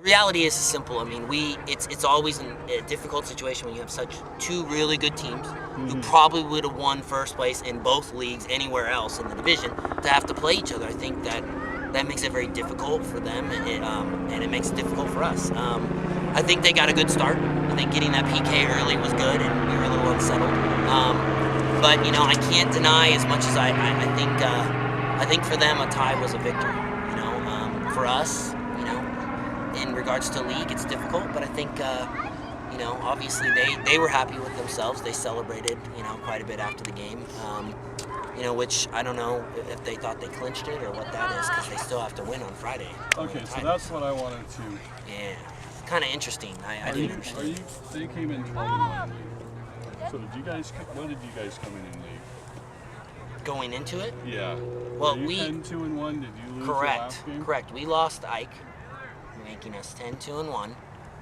Reality is simple. I mean, it's always a difficult situation when you have such two really good teams who probably would have won first place in both leagues anywhere else in the division to have to play each other. I think that makes it very difficult for them, and it makes it difficult for us. I think they got a good start. I think getting that PK early was good, and we were a little unsettled. But I can't deny as much as I think for them a tie was a victory. For us, in regards to league, it's difficult, but I think, obviously they were happy with themselves. They celebrated, quite a bit after the game, which I don't know if they thought they clinched it or what that is, because they still have to win on Friday. Okay, so that's what I wanted to. Yeah, kind of interesting. I didn't understand. They came in 12-1. So what did you guys come in league? Going into it? Yeah. Well, we 10-2-1. Did you lose correct. the last game? Correct. We lost Ike, making us 10-2-1.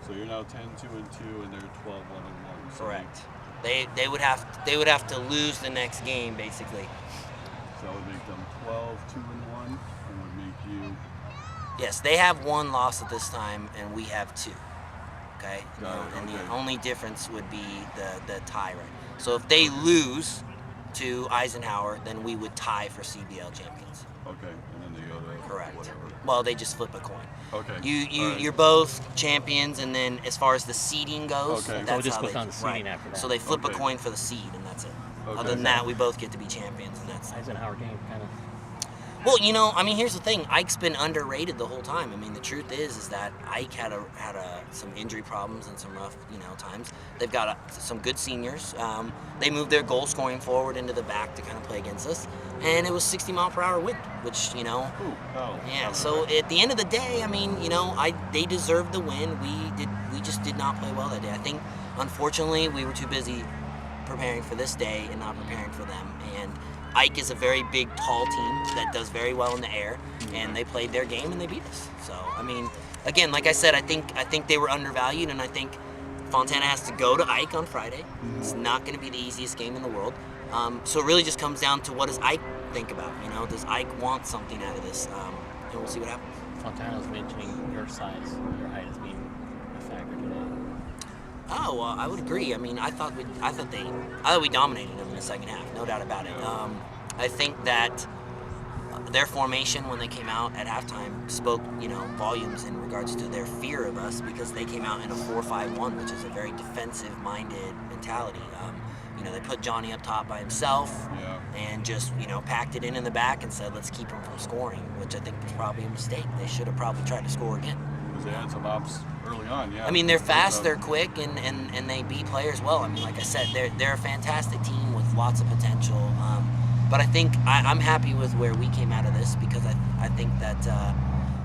So you're now 10-2-2, and they're 12-1-1. So correct. They would have to lose the next game, basically. So that would make them 12-2-1, and would make you. Yes, they have one loss at this time, and we have two. Okay. And the only difference would be the tie, right? So if they lose to Eisenhower, then we would tie for CBL champions. Okay, and then they go to correct. Whatever. Well, they just flip a coin. Okay. You're both champions, and then as far as the seeding goes, so that's just how goes on the seeding after that. So they flip a coin for the seed, and that's it. Okay. Other than that, we both get to be champions, and that's it. Eisenhower game kind of. Well, here's the thing. Ike's been underrated the whole time. I mean, the truth is that Ike had some injury problems and some rough, times. They've got some good seniors. They moved their goal scoring forward into the back to kind of play against us, and it was 60-mile-per-hour wind, which yeah. So at the end of the day, I mean, they deserved the win. We just did not play well that day. I think, unfortunately, we were too busy preparing for this day and not preparing for them. And Ike is a very big, tall team that does very well in the air, and they played their game and they beat us. So, I mean, again, like I said, I think they were undervalued, and I think Fontana has to go to Ike on Friday. It's not going to be the easiest game in the world. So it really just comes down to what does Ike think about? Does Ike want something out of this? And we'll see what happens. Fontana's mentioning your size, your height as being a factor today. Oh, well, I would agree. I mean, I thought we dominated them in the second half, no doubt about it. I think that their formation when they came out at halftime spoke, volumes in regards to their fear of us, because they came out in a 4-5-1, which is a very defensive-minded mentality. They put Johnny up top by himself and just, packed it in the back and said, let's keep him from scoring, which I think was probably a mistake. They should have probably tried to score again. Because they had some ops early on, yeah. I mean, they're fast, they're quick, and they beat players well. I mean, like I said, they're a fantastic team with lots of potential. But I think I'm happy with where we came out of this, because I think that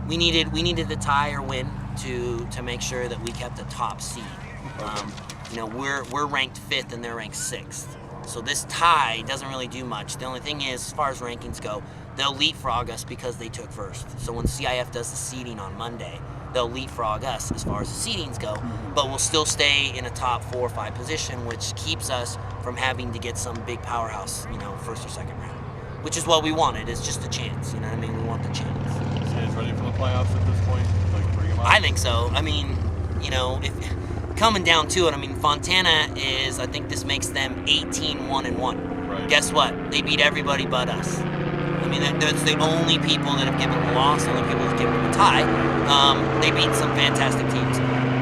we needed the tie or win to make sure that we kept the top seed. We're ranked 5th and they're ranked 6th. So this tie doesn't really do much. The only thing is, as far as rankings go, they'll leapfrog us because they took first. So when CIF does the seeding on Monday, they'll leapfrog us as far as the seedings go, but we'll still stay in a top 4 or 5 position, which keeps us from having to get some big powerhouse, first or second round, which is what we wanted. It's just a chance, you know what I mean? We want the chance. So you guys ready for the playoffs at this point? Like, bring them up? I think so. I mean, if coming down to it, I mean, Fontana is, I think this makes them 18-1-1. Right. Guess what? They beat everybody but us. I mean, that's the only people that have given them a loss, the only people that have given them a tie. They beat some fantastic teams.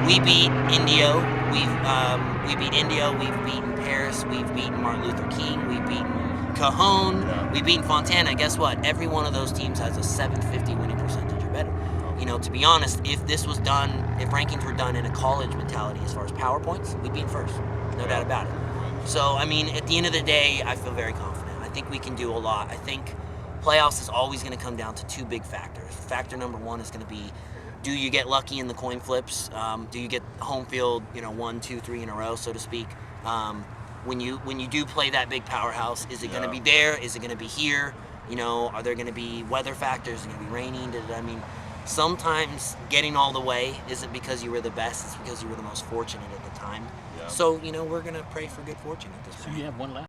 We beat Indio. We beat Indio. We've beaten Paris. We've beaten Martin Luther King. We've beaten Cajon. Yeah. We've beaten Fontana. Guess what? Every one of those teams has a 750 winning percentage or better. To be honest, if rankings were done in a college mentality as far as power points, we'd be in first. No doubt about it. So, I mean, at the end of the day, I feel very confident. I think we can do a lot. I think playoffs is always going to come down to 2 big factors. Factor number 1 is going to be, do you get lucky in the coin flips? Do you get home field, 1, 2, 3 in a row, so to speak? When you do play that big powerhouse, is it going to be there? Is it going to be here? Are there going to be weather factors? Is it going to be raining? I mean, sometimes getting all the way isn't because you were the best, it's because you were the most fortunate at the time. Yeah. So, we're going to pray for good fortune at this point. So you have one left.